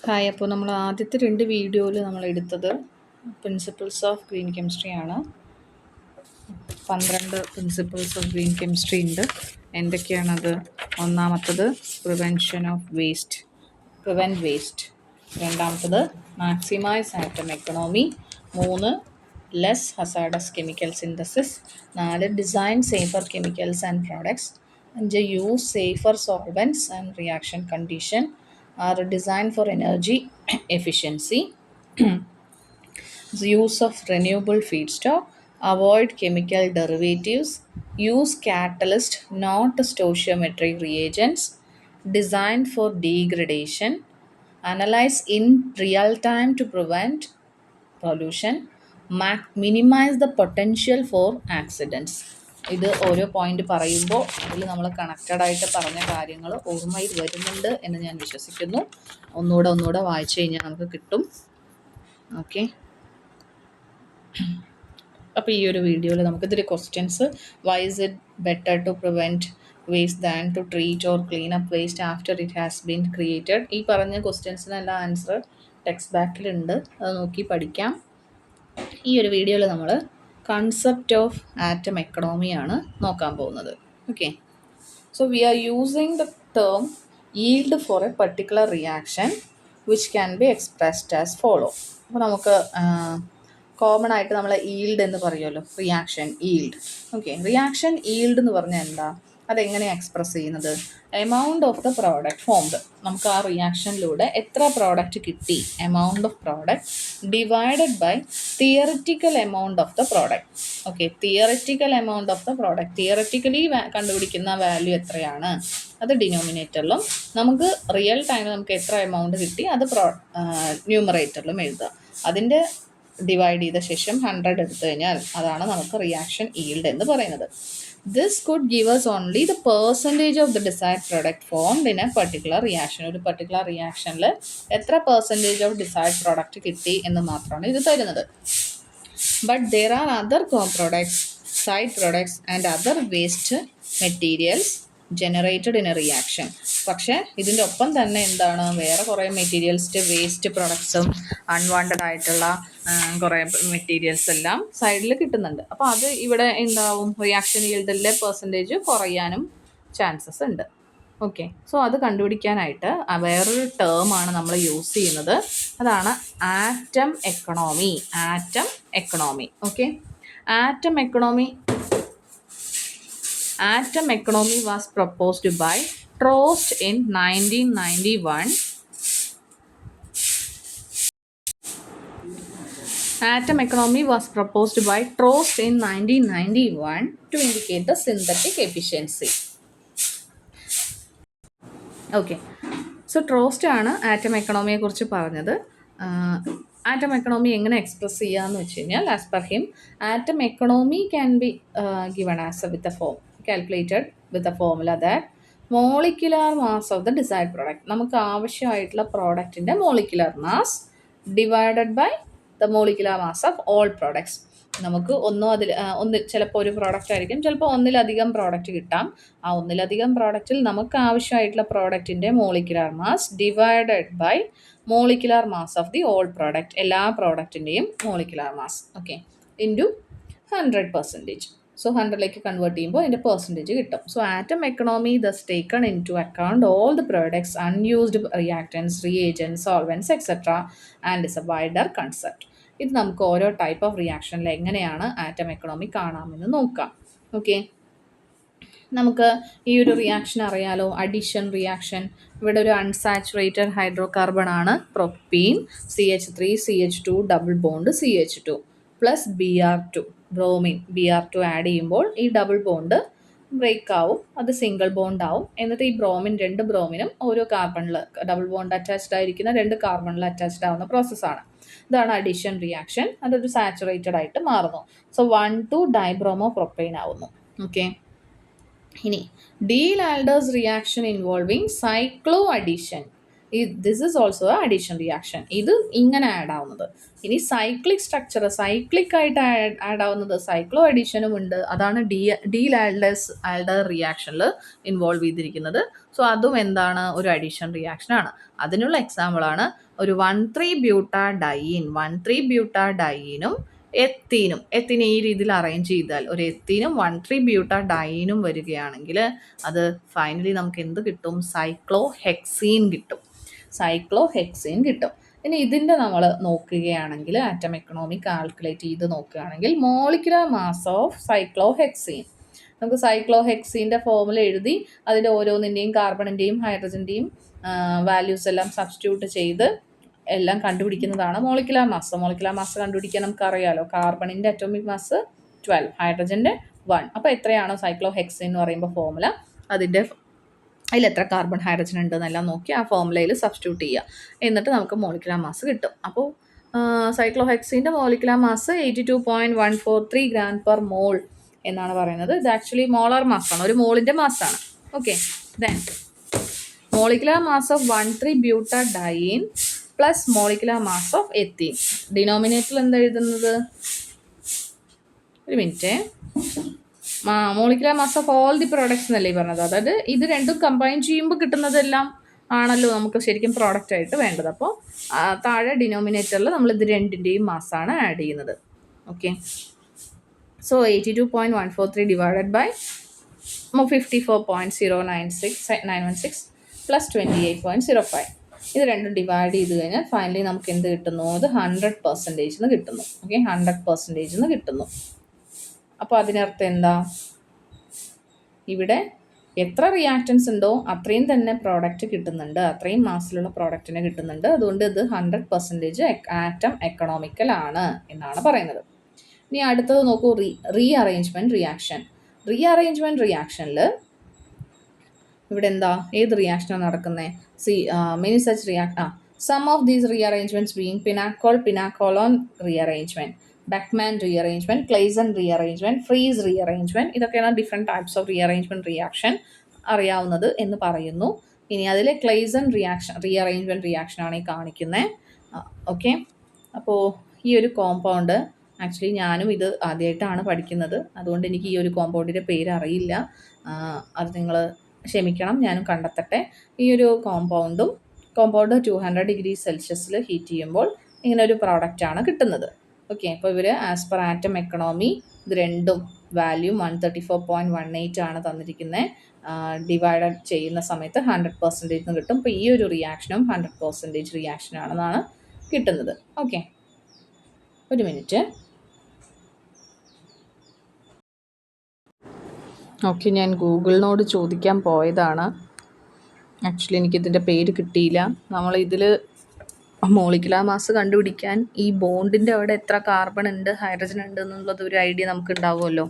Hi. അപ്പോൾ നമ്മൾ ആദ്യത്തെ 2 വീഡിയോയിൽ നമ്മൾ എടുത്തത് പ്രിൻസിപ്പിൾസ് ഓഫ് ഗ്രീൻ കെമിസ്ട്രി ആണ്. 12 പ്രിൻസിപ്പിൾസ് ഓഫ് ഗ്രീൻ കെമിസ്ട്രി ഉണ്ട്. എന്തൊക്കെയാണത്? ഒന്നാമത്തത് പ്രിവെൻറ്റ് വേസ്റ്റ്. രണ്ടാമത്തത് maximise atom economy. 3 less hazardous chemical synthesis. 4 design safer chemicals and products. 5 use safer solvents and reaction condition. Are designed for energy efficiency, use of renewable feedstock, avoid chemical derivatives, use catalyst not stoichiometric reagents, designed for degradation, analyze in real time to prevent pollution, minimize the potential for accidents. ഇത് ഓരോ point പറയുമ്പോൾ അതിൽ നമ്മൾ connected ആയിട്ട് പറഞ്ഞ കാര്യങ്ങൾ ഓർമ്മയിൽ വരുന്നുണ്ട് എന്ന് ഞാൻ വിശ്വസിക്കുന്നു. ഒന്നുകൂടെ വായിച്ചു കഴിഞ്ഞാൽ നമുക്ക് കിട്ടും. ഓക്കെ, അപ്പോൾ ഈ ഒരു വീഡിയോയിൽ നമുക്കിതിൽ questions: why is it better to prevent waste than to treat or clean up waste after it has been created. ഈ പറഞ്ഞ ക്വസ്റ്റ്യൻസിനെല്ലാം ആൻസർ ടെക്സ്റ്റ് ബാക്കിലുണ്ട്, അത് നോക്കി പഠിക്കാം. ഈ ഒരു വീഡിയോയിൽ നമ്മൾ കൺസെപ്റ്റ് ഓഫ് ആറ്റം എക്കണോമിയാണ് നോക്കാൻ പോകുന്നത്. Okay, so we are using the term yield for a particular reaction which can be expressed as follow. അപ്പോൾ നമുക്ക് കോമൺ ആയിട്ട് നമ്മൾ yield എന്ന് പറയുമല്ലോ, reaction yield. Okay, reaction yield എന്ന് പറഞ്ഞാൽ എന്താ? അതെങ്ങനെയാണ് എക്സ്പ്രസ് ചെയ്യുന്നത്? Amount of the product formed. നമുക്ക് ആ റിയാക്ഷനിലൂടെ എത്ര പ്രോഡക്റ്റ് കിട്ടി, amount of product divided by theoretical amount of the product. Okay, theoretical amount of the product, theoretically കണ്ടുപിടിക്കുന്ന വാല്യൂ എത്രയാണ് അത് ഡിനോമിനേറ്ററിലും, നമുക്ക് റിയൽ ടൈമിൽ നമുക്ക് എത്ര എമൗണ്ട് കിട്ടി അത് ന്യൂമറേറ്ററിലും എഴുതുക. അതിൻ്റെ ഡിവൈഡ് ചെയ്ത ശേഷം 100 എടുത്തു കഴിഞ്ഞാൽ അതാണ് നമുക്ക് റിയാക്ഷൻ yield എന്ന് പറയുന്നത്. This could give us only the percentage of the desired product formed in a particular reaction. ഒരു പർട്ടിക്കുലർ റിയാക്ഷനിൽ എത്ര പെർസെൻറ്റേജ് ഓഫ് ഡിസൈർഡ് പ്രോഡക്റ്റ് കിട്ടി എന്ന് മാത്രമാണ് ഇത് തരുന്നത്. But there are other co-products, side products and other waste materials generated in a reaction. പക്ഷേ ഇതിൻ്റെ ഒപ്പം തന്നെ എന്താണ്, വേറെ കുറേ മെറ്റീരിയൽസ്, വേസ്റ്റ് പ്രൊഡക്ട്സും അൺവാണ്ടഡ് ആയിട്ടുള്ള കുറേ മെറ്റീരിയൽസ് എല്ലാം സൈഡിൽ കിട്ടുന്നുണ്ട്. അപ്പോൾ അത് ഇവിടെ എന്താവും, റിയാക്ഷൻ yield പെർസെൻറ്റേജ് കുറയാനും ചാൻസസ് ഉണ്ട്. ഓക്കെ, സോ അത് കണ്ടുപിടിക്കാനായിട്ട് വേറൊരു ടേമാണ് നമ്മൾ യൂസ് ചെയ്യുന്നത്. അതാണ് atom economy. Okay, Atom economy was proposed by Trost in 1991. Atom economy was proposed by Trost in 1991 to indicate the synthetic efficiency. Okay, so Trost ആണ് atom എക്കണോമിയെ കുറിച്ച് പറഞ്ഞത്. ആറ്റം എക്കണോമി എങ്ങനെ എക്സ്പ്രസ് ചെയ്യാന്ന് വെച്ച് കഴിഞ്ഞാൽ, as per him, atom economy can be given as with a form calculated with a formula that molecular mass of the desired product, നമുക്ക് ആവശ്യമായിട്ടുള്ള പ്രോഡക്റ്റിൻ്റെ molecular mass divided by the molecular mass of all products. നമുക്ക് ചിലപ്പോൾ ഒരു product ആയിരിക്കും, ചിലപ്പോൾ ഒന്നിലധികം product കിട്ടാം. ആ ഒന്നിലധികം പ്രോഡക്റ്റിൽ നമുക്ക് ആവശ്യമായിട്ടുള്ള പ്രോഡക്റ്റിൻ്റെ molecular mass divided by molecular mass of the all product, എല്ലാ പ്രോഡക്റ്റിൻ്റെയും molecular mass. Okay, into 100%. So 100ലേക്ക് കൺവേർട്ട് ചെയ്യുമ്പോൾ അതിൻ്റെ പെർസെൻറ്റേജ് കിട്ടും. So atom economy thus taken in to account all the products, unused reactants, reagents, solvents etcetera and is a wider concept. ഇത് നമുക്ക് ഓരോ type of റിയാക്ഷനിൽ എങ്ങനെയാണ് ആറ്റം എക്കണോമി കാണാമെന്ന് നോക്കാം. ഓക്കെ, നമുക്ക് ഈ ഒരു റിയാക്ഷൻ അറിയാലോ, അഡിഷൻ റിയാക്ഷൻ. ഇവിടെ ഒരു അൺസാച്ചുറേറ്റഡ് ഹൈഡ്രോ കാർബൺ ആണ് propene, CH3CH2 double bond CH2 plus Br2 bromine. Br2 add ചെയ്യുമ്പോൾ ഈ ഡബിൾ ബോണ്ട് ബ്രേക്ക് ആവും, അത് സിംഗിൾ ബോണ്ട് ആവും. എന്നിട്ട് ഈ രണ്ട് ബ്രോമിനും ഓരോ കാർബണിൽ ഡബിൾ ബോണ്ട് അറ്റാച്ച്ഡ് ആയിരിക്കുന്ന 2 കാർബണിൽ അറ്റാച്ച്ഡ് ആവുന്ന പ്രോസസ്സാണ്. ഇതാണ് അഡിഷൻ റിയാക്ഷൻ. അതൊരു സാച്ചുറേറ്റഡ് ആയിട്ട് മാറുന്നു. സോ 1,2 ഡൈബ്രോമോ പ്രൊപ്പൈൻ ആവുന്നു. ഓക്കെ, ഇനി ഡി Alders reaction involving cyclo addition. This is also addition reaction. ഇത് ഇങ്ങനെ ആഡ് ആവുന്നത്. ഇനി സൈക്ലിക് സ്ട്രക്ചർ, സൈക്ലിക് ആയിട്ട് ആഡ് ആവുന്നത് സൈക്ലോ അഡീഷനും ഉണ്ട്. അതാണ് ഡി ആൽഡർ റിയാക്ഷനിൽ ഇൻവോൾവ് ചെയ്തിരിക്കുന്നത്. സോ അതും എന്താണ്, ഒരു അഡീഷൻ റിയാക്ഷൻ ആണ്. അതിനുള്ള എക്സാമ്പിൾ ആണ് ഒരു 1,3-ബ്യൂട്ടാഡൈനും എത്തീനും ഈ രീതിയിൽ അറേഞ്ച് ചെയ്താൽ ഒരു എത്തീനും 1,3-ബ്യൂട്ടാഡൈനും വരികയാണെങ്കിൽ അത് ഫൈനലി നമുക്ക് എന്ത് കിട്ടും, സൈക്ലോഹെക്സീൻ കിട്ടും. ഇനി ഇതിൻ്റെ നമ്മൾ നോക്കുകയാണെങ്കിൽ ആറ്റം എക്കണോമി കാൽക്കുലേറ്റ് ചെയ്ത് നോക്കുകയാണെങ്കിൽ മോളിക്കുലർ മാസ് ഓഫ് സൈക്ലോഹെക്സീൻ, നമുക്ക് സൈക്ലോഹെക്സീൻ്റെ ഫോർമുല എഴുതി അതിൻ്റെ ഓരോന്നിൻ്റെയും കാർബണിൻ്റെയും ഹൈഡ്രജൻ്റെയും വാല്യൂസ് എല്ലാം സബ്സ്റ്റിറ്റ്യൂട്ട് ചെയ്ത് എല്ലാം കണ്ടുപിടിക്കുന്നതാണ് മോളിക്കുലർ മാസ്. മോളിക്കുലർ മാസ് കണ്ടുപിടിക്കാൻ നമുക്കറിയാലോ, കാർബണിൻ്റെ അറ്റോമിക് മാസ് 12, ഹൈഡ്രജൻ്റെ 1. അപ്പോൾ എത്രയാണോ സൈക്ലോഹെക്സീൻ എന്ന് പറയുമ്പോൾ ഫോർമുല, അതിൽ എത്ര കാർബൺ ഹൈഡ്രജൻ ഉണ്ടെന്നെല്ലാം നോക്കി ആ ഫോർമുലയിൽ സബ്സ്റ്റിറ്റ്യൂട്ട് ചെയ്യുക. എന്നിട്ട് നമുക്ക് മോളിക്കുലർ മാസ് കിട്ടും. അപ്പോൾ സൈക്ലോഹെക്സീൻ്റെ molecular mass 82.143 gram per mole എന്നാണ് പറയുന്നത്. ഇത് ആക്ച്വലി മോളാർ മാസാണ്, ഒരു മോളിൻ്റെ മാസാണ്. Okay, then molecular mass of one three butadiene plus molecular mass of ethene. ഡിനോമിനേറ്ററിൽ എന്താ എഴുതുന്നത്, ഒരു minute, molecular mass of all the products എന്നല്ലേ പറഞ്ഞത്. അതായത് ഇത് രണ്ടും കമ്പൈൻ ചെയ്യുമ്പോൾ കിട്ടുന്നതെല്ലാം ആണല്ലോ നമുക്ക് ശരിക്കും പ്രോഡക്റ്റ് ആയിട്ട് വേണ്ടത്. അപ്പോൾ താഴെ ഡിനോമിനേറ്ററിൽ നമ്മൾ ഇത് രണ്ടിൻ്റെയും മാസാണ് ആഡ് ചെയ്യുന്നത്. Okay, so 82.143 divided by 54.096916 plus 28.05. ഇത് രണ്ടും ഡിവൈഡ് ചെയ്ത് കഴിഞ്ഞാൽ ഫൈനലി നമുക്ക് എന്ത് കിട്ടുന്നു, അത് 100% കിട്ടുന്നു. ഓക്കെ, 100% കിട്ടുന്നു. അപ്പോൾ അതിനർത്ഥം എന്താ, ഇവിടെ എത്ര റിയാക്റ്റൻസ് ഉണ്ടോ അത്രയും തന്നെ പ്രോഡക്റ്റ് കിട്ടുന്നുണ്ട്, അത്രയും മാസിലുള്ള പ്രോഡക്റ്റിനെ കിട്ടുന്നുണ്ട്. അതുകൊണ്ട് ഇത് 100% ആറ്റം എക്കണോമിക്കൽ ആണ് എന്നാണ് പറയുന്നത്. ഇനി അടുത്തത് നോക്കൂ, റീഅറേഞ്ച്മെൻറ്റ് റിയാക്ഷനിൽ ഇവിടെ എന്താ, ഏത് റിയാക്ഷനാണ് നടക്കുന്നത്, many such some of these rearrangements being pinacolone rearrangement, Beckmann rearrangement, Claisen rearrangement, Fries rearrangement, ഇതൊക്കെയാണ് different types of rearrangement reaction അറിയാവുന്നത് എന്ന് പറയുന്നു. ഇനി അതിൽ ക്ലെയ്സൺ റീഅറേഞ്ച്മെൻറ്റ് റിയാക്ഷനാണ് ഈ കാണിക്കുന്നത്. ഓക്കെ, അപ്പോൾ ഈ ഒരു കോമ്പൗണ്ട് ആക്ച്വലി ഞാനും ഇത് ആദ്യമായിട്ടാണ് പഠിക്കുന്നത്, അതുകൊണ്ട് എനിക്ക് ഈ ഒരു കോമ്പൗണ്ടിൻ്റെ പേര് അറിയില്ല, അത് നിങ്ങൾ ക്ഷമിക്കണം, ഞാനും കണ്ടെത്തട്ടെ. ഈ ഒരു കോമ്പൗണ്ട് 200 ഡിഗ്രി സെൽഷ്യസിൽ ഹീറ്റ് ചെയ്യുമ്പോൾ ഇങ്ങനെ ഒരു പ്രോഡക്റ്റാണ് കിട്ടുന്നത്. ഓക്കെ, അപ്പോൾ ഇവർ ആസ് പെർ ആറ്റം എക്കണോമി ഇത് രണ്ടും വാല്യൂ 134.18 ആണ് തന്നിരിക്കുന്നത്. ഡിവൈഡ് ചെയ്യുന്ന സമയത്ത് 100% കിട്ടും. അപ്പോൾ ഈ ഒരു റിയാക്ഷനും 100% റിയാക്ഷൻ ആണെന്നാണ് കിട്ടുന്നത്. ഓക്കെ, ഒരു മിനിറ്റ്. ഓക്കെ, ഞാൻ ഗൂഗിളിനോട് ചോദിക്കാൻ പോയതാണ്. ആക്ച്വലി എനിക്കിതിൻ്റെ പേര് കിട്ടിയില്ല. നമ്മളിതിൽ മോളിക്കുലർ മാസ് കണ്ടുപിടിക്കാൻ ഈ ബോണ്ടിൻ്റെ അവിടെ എത്ര കാർബൺ ഉണ്ട്, ഹൈഡ്രജൻ ഉണ്ട് എന്നുള്ളത് ഒരു ഐഡിയ നമുക്ക് ഉണ്ടാവുമല്ലോ.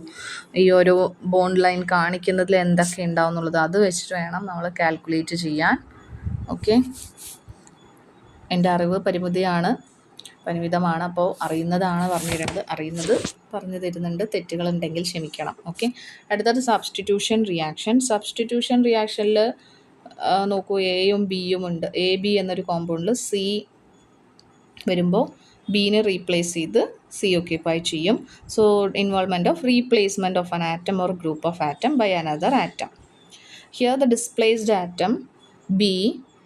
ഈ ഒരു ബോണ്ട് ലൈൻ കാണിക്കുന്നതിൽ എന്തൊക്കെ ഉണ്ടാവും എന്നുള്ളത് അത് വെച്ചിട്ട് വേണം നമ്മൾ കാൽക്കുലേറ്റ് ചെയ്യാൻ. ഓക്കെ, എൻ്റെ അറിവ് പരിമിതമാണ്, അപ്പോൾ അറിയുന്നത് പറഞ്ഞു തരുന്നുണ്ട്, തെറ്റുകളുണ്ടെങ്കിൽ ക്ഷമിക്കണം. ഓക്കെ, അടുത്തത് സബ്സ്റ്റിറ്റ്യൂഷൻ റിയാക്ഷനിൽ നോക്കൂ, എയും ബിയും ഉണ്ട്. എ ബി എന്നൊരു കോമ്പൗണ്ടിൽ സി വരുമ്പോൾ ബീനെ റീപ്ലേസ് ചെയ്ത് സി ഓക്യുപ്പൈ ചെയ്യും. So involvement of replacement of an atom or group of atom by another atom. Here the displaced atom B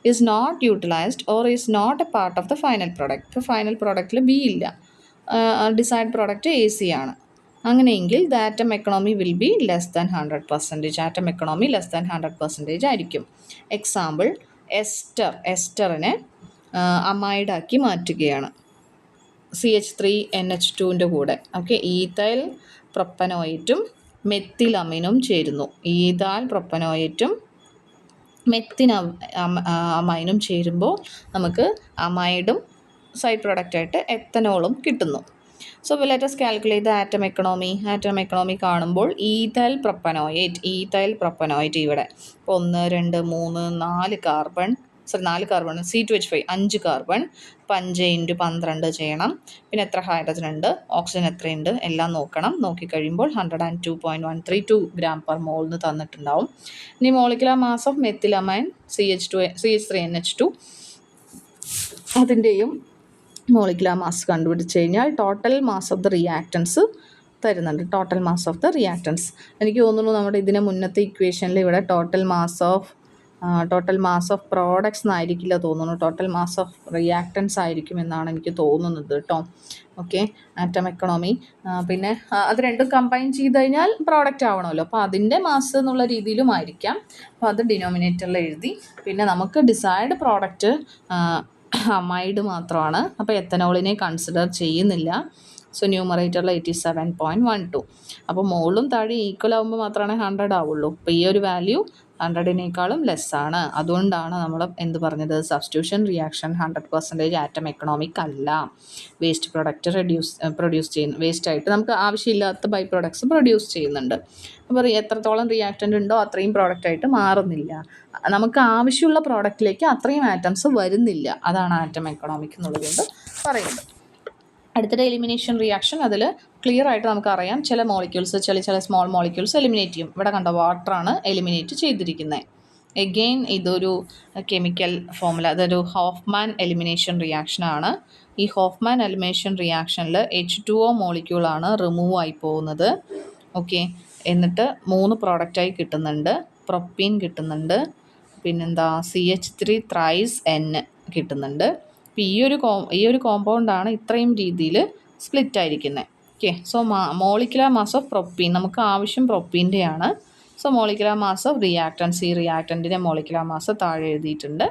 is not utilized or is not a part of the final product. ഇപ്പോൾ final പ്രോഡക്റ്റിൽ B ഇല്ല, decide product A C ആണ്. അങ്ങനെയെങ്കിൽ the atom economy will be less than 100%. Atom economy less than 100% ആയിരിക്കും. Example, എസ്റ്ററിനെ അമൈഡാക്കി മാറ്റുകയാണ് CH3NH2ൻ്റെ കൂടെ. Okay, ethyl പ്രൊപ്പനോയേറ്റും മെത്തിലമിനും ചേരുന്നു. ഈഥാൽ പ്രൊപ്പനോയേറ്റും അമൈനും ചേരുമ്പോൾ നമുക്ക് അമൈഡും സൈഡ് പ്രോഡക്റ്റായിട്ട് എത്തനോളും കിട്ടുന്നു. So let us calculate the atom economy കാണുമ്പോൾ ഈഥൈൽ പ്രൊപ്പനോയേറ്റ് ഇവിടെ ഇപ്പോൾ 1 2 3 4 കാർബൺ C2H5 5 കാർബൺ, 5 × 12 ചെയ്യണം. പിന്നെ എത്ര ഹൈഡ്രജൻ ഉണ്ട്, ഓക്സിജൻ എത്രയുണ്ട് എല്ലാം നോക്കണം. നോക്കിക്കഴിയുമ്പോൾ 102.132 ഗ്രാം പെർ മോൾ തന്നിട്ടുണ്ടാവും. ഇനി മോളിക്കുലർ മാസ് ഓഫ് മെത്തിലമൈൻ CH3NH2 അതിൻ്റെയും മോളിക്കുലർ മാസ് കണ്ടുപിടിച്ച് കഴിഞ്ഞാൽ total mass of the reactants തരുന്നുണ്ട്. Total mass of the reactants എനിക്ക് തോന്നുന്നു നമ്മുടെ ഇതിനെ മുന്നത്തെ ഇക്വേഷനിൽ ഇവിടെ ടോട്ടൽ മാസ് ഓഫ് പ്രോഡക്ട്സ് എന്നായിരിക്കില്ല തോന്നുന്നു, ടോട്ടൽ മാസ് ഓഫ് റിയാക്റ്റൻസ് ആയിരിക്കും എന്നാണ് എനിക്ക് തോന്നുന്നത് കേട്ടോ. Okay, atom economy. പിന്നെ അത് രണ്ടും കമ്പൈൻ ചെയ്ത് കഴിഞ്ഞാൽ പ്രോഡക്റ്റ് ആവണമല്ലോ, അപ്പോൾ അതിൻ്റെ മാസ് എന്നുള്ള രീതിയിലും ആയിരിക്കാം. അപ്പോൾ അത് ഡിനോമിനേറ്ററിൽ എഴുതി. പിന്നെ നമുക്ക് ഡിസൈഡ് പ്രോഡക്റ്റ് അമൈഡ് മാത്രമാണ്, അപ്പോൾ എത്തനോളിനെ കൺസിഡർ ചെയ്യുന്നില്ല. സോ ന്യൂമറേറ്ററിൽ 87.12. അപ്പോൾ മോളും താഴെ ഈക്വൽ ആകുമ്പോൾ മാത്രമേ 100 ആവുള്ളൂ. അപ്പോൾ ഈ ഒരു വാല്യൂ 100-നേക്കാളും ലെസ്സാണ്. അതുകൊണ്ടാണ് നമ്മൾ എന്ത് പറഞ്ഞത്, സബ്സ്റ്റിറ്റ്യൂഷൻ റിയാക്ഷൻ 100% ആറ്റം എക്കണോമിക് അല്ല. വേസ്റ്റ് പ്രൊഡക്റ്റ് പ്രൊഡ്യൂസ് ചെയ്യുന്നു, വേസ്റ്റായിട്ട് നമുക്ക് ആവശ്യമില്ലാത്ത ബൈ പ്രൊഡക്ട്സ് പ്രൊഡ്യൂസ് ചെയ്യുന്നുണ്ട്. അപ്പോൾ എത്രത്തോളം റിയാക്റ്റൻ്റ് ഉണ്ടോ അത്രയും പ്രോഡക്റ്റായിട്ട് മാറുന്നില്ല. നമുക്ക് ആവശ്യമുള്ള പ്രോഡക്റ്റിലേക്ക് അത്രയും ആറ്റംസ് വരുന്നില്ല. അതാണ് ആറ്റം എക്കണോമിക് എന്നുള്ളതുകൊണ്ട് പറയുന്നത്. അടുത്തിടെ എലിമിനേഷൻ റിയാക്ഷൻ, അതിൽ ക്ലിയർ ആയിട്ട് നമുക്കറിയാം ചില മോളിക്യൂൾസ് ചില സ്മോൾ മോളിക്യൂൾസ് എലിമിനേറ്റ് ചെയ്യും. ഇവിടെ കണ്ട വാട്ടറാണ് എലിമിനേറ്റ് ചെയ്തിരിക്കുന്നത്. എഗെയിൻ ഇതൊരു കെമിക്കൽ ഫോമുല, അതൊരു ഹോഫ്മാൻ എലിമിനേഷൻ റിയാക്ഷനാണ്. ഈ ഹോഫ്മാൻ എലിമിനേഷൻ റിയാക്ഷനിൽ H2O മോളിക്യൂളാണ് റിമൂവ് ആയി പോകുന്നത്. ഓക്കെ, എന്നിട്ട് 3 പ്രോഡക്റ്റായി കിട്ടുന്നുണ്ട്. പ്രൊപ്പീൻ കിട്ടുന്നുണ്ട്, പിന്നെന്താ CH3 ത്രൈസ് N കിട്ടുന്നുണ്ട്. അപ്പോൾ ഈ ഒരു കോമ്പൗണ്ടാണ് ഇത്രയും രീതിയിൽ സ്പ്ലിറ്റ് ആയിരിക്കുന്നത്. Okay, so molecular mass of propene, നമുക്ക് ആവശ്യം പ്രൊപ്പീൻ്റെയാണ്. So molecular mass of reactants, ഈ റിയാക്റ്റൻറ്റിൻ്റെ മോളിക്കുലർ മാസ് താഴെ എഴുതിയിട്ടുണ്ട്.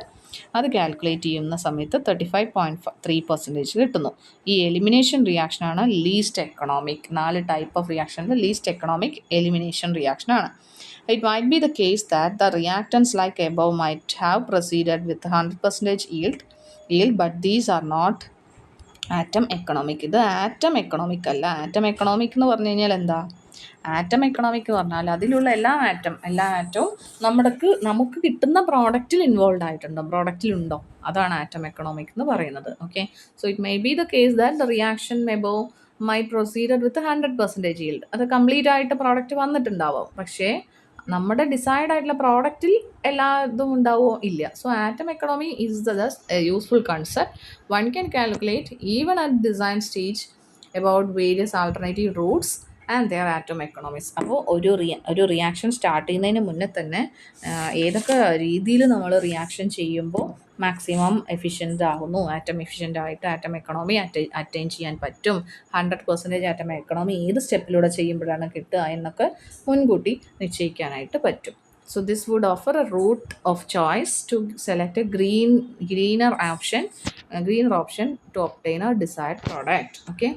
അത് കാൽക്കുലേറ്റ് ചെയ്യുന്ന സമയത്ത് 35.3% കിട്ടുന്നു. ഈ എലിമിനേഷൻ റിയാക്ഷനാണ് ലീസ്റ്റ് എക്കണോമിക്. 4 ടൈപ്പ് ഓഫ് റിയാക്ഷനിൽ ലീസ്റ്റ് എക്കണോമിക് എലിമിനേഷൻ റിയാക്ഷനാണ്. It might be the case that the reactants like above might have proceeded with 100% yield, but these are not atom economic. ഇത് ആറ്റം എക്കണോമിക് അല്ല. Atom economic എന്ന് പറഞ്ഞു കഴിഞ്ഞാൽ എന്താ, atom economic എന്ന് പറഞ്ഞാൽ അതിലുള്ള എല്ലാ ആറ്റവും നമുക്ക് കിട്ടുന്ന പ്രോഡക്റ്റിൽ ഇൻവോൾവ് ആയിട്ടുണ്ടോ, പ്രോഡക്റ്റിലുണ്ടോ, അതാണ് ആറ്റം എക്കണോമിക് എന്ന് പറയുന്നത്. Okay, so it may be the case that the reaction above my proceeded with 100% yield. അത് കംപ്ലീറ്റ് ആയിട്ട് പ്രോഡക്റ്റ് വന്നിട്ടുണ്ടാവും, പക്ഷേ നമ്മുടെ ഡിസൈഡ് ആയിട്ടുള്ള പ്രോഡക്റ്റിൽ എല്ലാ ഇതും ഉണ്ടാവുമോ ഇല്ല. So atom economy is the useful concept. One can calculate even at design stage about various alternative Roots and their atom economics. അപ്പോൾ ഒരു റിയാക്ഷൻ സ്റ്റാർട്ട് ചെയ്യുന്നതിന് മുന്നേ തന്നെ ഏതൊക്കെ രീതിയിൽ നമ്മൾ റിയാക്ഷൻ ചെയ്യുമ്പോൾ മാക്സിമം എഫിഷ്യൻ്റ് ആകുന്നു, ആറ്റം എഫിഷ്യൻ്റ് ആയിട്ട് ആറ്റം എക്കണോമി അറ്റൈൻ ചെയ്യാൻ പറ്റും, 100% ആറ്റം എക്കണോമി ഏത് സ്റ്റെപ്പിലൂടെ ചെയ്യുമ്പോഴാണ് കിട്ടുക എന്നൊക്കെ മുൻകൂട്ടി നിശ്ചയിക്കാനായിട്ട് പറ്റും. So this would offer a route of choice to select a greener option to obtain a desired product. Okay.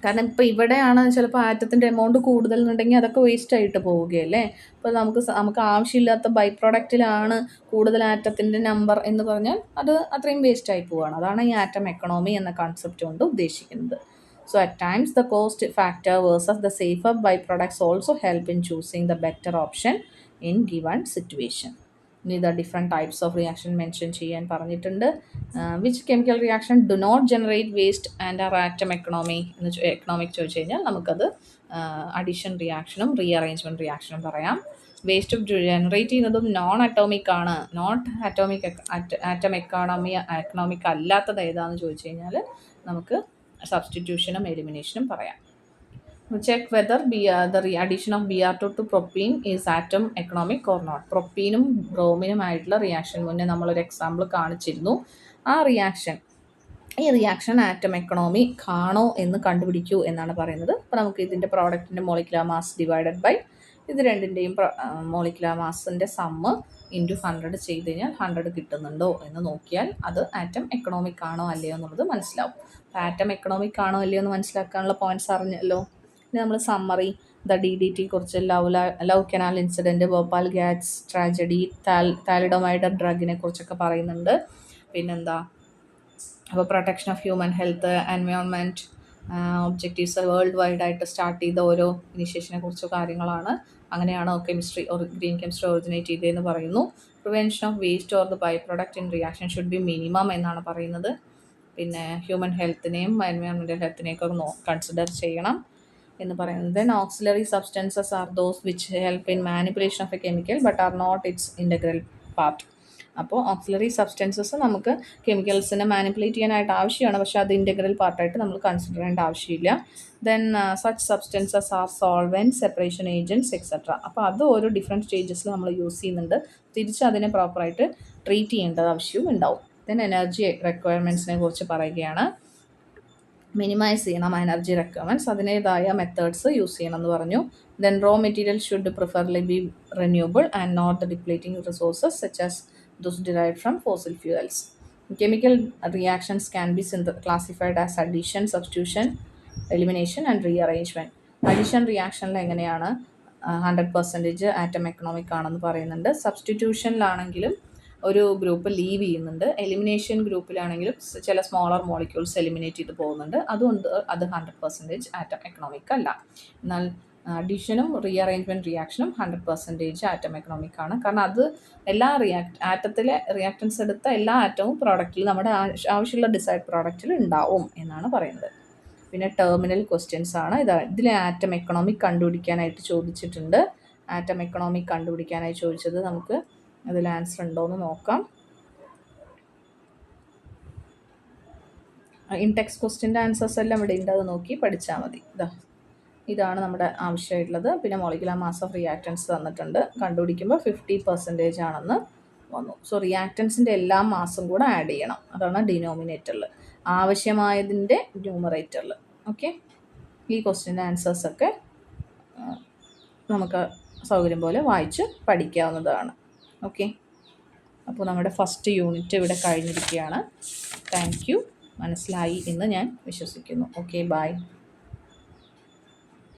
കാരണം ഇപ്പോൾ ഇവിടെയാണ് ചിലപ്പോൾ ആറ്റത്തിൻ്റെ എമൗണ്ട് കൂടുതലെന്നുണ്ടെങ്കിൽ അതൊക്കെ വേസ്റ്റ് ആയിട്ട് പോവുകയല്ലേ. അപ്പോൾ നമുക്ക് ആവശ്യമില്ലാത്ത ബൈ പ്രോഡക്റ്റിലാണ് കൂടുതൽ ആറ്റത്തിൻ്റെ നമ്പർ എന്ന് പറഞ്ഞാൽ അത് അത്രയും വേസ്റ്റായി പോവുകയാണ്. അതാണ് ഈ ആറ്റം എക്കണോമി എന്ന കൺസെപ്റ്റ് കൊണ്ട് ഉദ്ദേശിക്കുന്നത്. So at times the cost factor versus the safer byproducts also help in choosing the better option in given situation. ഇനി the different types of reaction mention ചെയ്യാൻ പറഞ്ഞിട്ടുണ്ട്. Which chemical reaction do not generate waste and are atom economic ചോദിച്ചു കഴിഞ്ഞാൽ നമുക്കത് addition റിയാക്ഷനും rearrangement റിയാക്ഷനും പറയാം. Waste generate ചെയ്യുന്നതും non atomic ആണ്. Atom economic അല്ലാത്തത് ഏതാണെന്ന് ചോദിച്ചു കഴിഞ്ഞാൽ നമുക്ക് സബ്സ്റ്റിറ്റ്യൂഷനും എലിമിനേഷനും പറയാം. Check whether the addition of Br2 to propene is atom economic or not. പ്രൊപ്പീനും ബ്രോമിനുമായിട്ടുള്ള റിയാക്ഷൻ മുന്നേ നമ്മളൊരു എക്സാമ്പിൾ കാണിച്ചിരുന്നു. ഈ റിയാക്ഷൻ ആറ്റം എക്കണോമിക് ആണോ എന്ന് കണ്ടുപിടിക്കൂ എന്നാണ് പറയുന്നത്. അപ്പോൾ നമുക്ക് ഇതിൻ്റെ പ്രോഡക്റ്റിൻ്റെ മോളിക്കുലർ മാസ് ഡിവൈഡഡ് ബൈ ഇത് രണ്ടിൻ്റെയും മോളിക്കുലർ മാസിൻ്റെ സമ്മ് ഇൻറ്റു 100 ചെയ്ത് കഴിഞ്ഞാൽ 100 കിട്ടുന്നുണ്ടോ എന്ന് നോക്കിയാൽ അത് ആറ്റം എക്കണോമിക് ആണോ അല്ലയോ എന്നുള്ളത് മനസ്സിലാവും. അപ്പോൾ ആറ്റം എക്കണോമിക് ആണോ അല്ലയോ എന്ന് മനസ്സിലാക്കാനുള്ള പോയിൻറ്റ്സ് അറിഞ്ഞല്ലോ. ഇനി നമ്മൾ സമ്മറി, ദ DDT കുറിച്ച്, love canal incident, Bhopal gas tragedy, thalidomide ഡ്രഗിനെ കുറിച്ചൊക്കെ പറയുന്നുണ്ട്. പിന്നെന്താ, അപ്പോൾ protection of human health, environment, objectives world wide ആയിട്ട് സ്റ്റാർട്ട് ചെയ്ത ഓരോ ഇനിഷ്യേഷനെ കുറിച്ചോ കാര്യങ്ങളാണ്. അങ്ങനെയാണ് ഗ്രീൻ കെമിസ്ട്രി ഒറിജിനേറ്റ് ചെയ്തതെന്ന് പറയുന്നു. Prevention of waste or the by product in reaction should be minimum എന്നാണ് പറയുന്നത്. പിന്നെ ഹ്യൂമൻ ഹെൽത്തിനെയും എൻവയോൺമെൻറ്റൽ ഹെൽത്തിനെയൊക്കെ കൺസിഡർ ചെയ്യണം എന്ന് പറയുന്നത്. Then auxiliary substances are those which help in manipulation of a chemical but are not its integral part. അപ്പോൾ auxiliary substances നമുക്ക് കെമിക്കൽസിനെ മാനിപ്പുലേറ്റ് ചെയ്യാനായിട്ട് ആവശ്യമാണ്, പക്ഷേ അത് ഇൻറ്റഗ്രൽ പാർട്ടായിട്ട് നമ്മൾ കൺസിഡർ ചെയ്യേണ്ട ആവശ്യമില്ല. Then such substances R solvent, separation agents etcetera. അപ്പോൾ അത് ഓരോ ഡിഫറെൻറ്റ് സ്റ്റേജസിൽ നമ്മൾ യൂസ് ചെയ്യുന്നുണ്ട്. തിരിച്ച് അതിനെ പ്രോപ്പറായിട്ട് ട്രീറ്റ് ചെയ്യേണ്ടത് ആവശ്യവും ഉണ്ടാവും. ദെൻ എനർജി റിക്വയർമെൻറ്റ്സിനെ കുറിച്ച് പറയുകയാണ്. മിനിമൈസ് ചെയ്യണം എനർജി റിക്വയർമെൻറ്റ്സ്, അതിൻ്റേതായ മെത്തേഡ്സ് യൂസ് ചെയ്യണം എന്ന് പറഞ്ഞു. Then raw material should preferably be renewable and not the depleting resources such as those derived from fossil fuels. Chemical reactions can be classified as addition, substitution, elimination and rearrangement. Addition reactionൽ എങ്ങനെയാണ് 100% atom economic ആണെന്ന് പറയുന്നുണ്ട്. സബ്സ്റ്റിറ്റ്യൂഷനിലാണെങ്കിലും ഒരു group leave ചെയ്യുന്നുണ്ട്. Elimination ഗ്രൂപ്പിലാണെങ്കിലും ചില smaller molecules eliminate ചെയ്ത് പോകുന്നുണ്ട്. അതുകൊണ്ട് അത് 100% ആറ്റം എക്കണോമിക് അല്ല. എന്നാൽ അഡീഷനും റീഅറേഞ്ച്മെൻറ്റ് റിയാക്ഷനും 100% ആറ്റം എക്കണോമിക് ആണ്. കാരണം അത് എല്ലാ ആറ്റത്തിലെ റിയാക്ടൻസ് എടുത്ത എല്ലാ ആറ്റവും പ്രോഡക്റ്റിൽ നമ്മുടെ ആവശ്യമുള്ള ഡിസൈഡ് പ്രോഡക്റ്റിൽ ഉണ്ടാവും എന്നാണ് പറയുന്നത്. പിന്നെ ടെർമിനൽ ക്വസ്റ്റ്യൻസ് ആണ്. ഇതിലെ ആറ്റം എക്കണോമിക് കണ്ടുപിടിക്കാനായിട്ട് ചോദിച്ചിട്ടുണ്ട്. ആറ്റം എക്കണോമിക് കണ്ടുപിടിക്കാനായി ചോദിച്ചത് നമുക്ക് അതിൽ ആൻസർ ഉണ്ടോയെന്ന് നോക്കാം. ഇൻടെക്സ്റ്റ് ക്വസ്റ്റ്യൻ്റെ ആൻസേഴ്സ് എല്ലാം ഇവിടെ ഉണ്ട്, അത് നോക്കി പഠിച്ചാൽ മതി. ഇതാണ് നമ്മുടെ ആവശ്യമായിട്ടുള്ളത്. പിന്നെ മോളിക്കുലർ മാസ് ഓഫ് റിയാക്റ്റൻസ് തന്നിട്ടുണ്ട്. കണ്ടുപിടിക്കുമ്പോൾ 50% ആണെന്ന് വന്നു. സോ റിയാക്റ്റൻസിൻ്റെ എല്ലാ മാസും കൂടെ ആഡ് ചെയ്യണം. അതാണ് ഡിനോമിനേറ്ററിൽ, ആവശ്യമായതിൻ്റെ ന്യൂമറേറ്ററിൽ. ഓക്കെ, ഈ ക്വസ്റ്റ്യൻ്റെ ആൻസേഴ്സൊക്കെ നമുക്ക് സൗകര്യം പോലെ വായിച്ച് പഠിക്കാവുന്നതാണ്. ഓക്കെ, അപ്പോൾ നമ്മുടെ ഫസ്റ്റ് യൂണിറ്റ് ഇവിടെ കഴിഞ്ഞിരിക്കുകയാണ്. Thank you. മനസ്സിലായി എന്ന് ഞാൻ വിശ്വസിക്കുന്നു. Okay, by.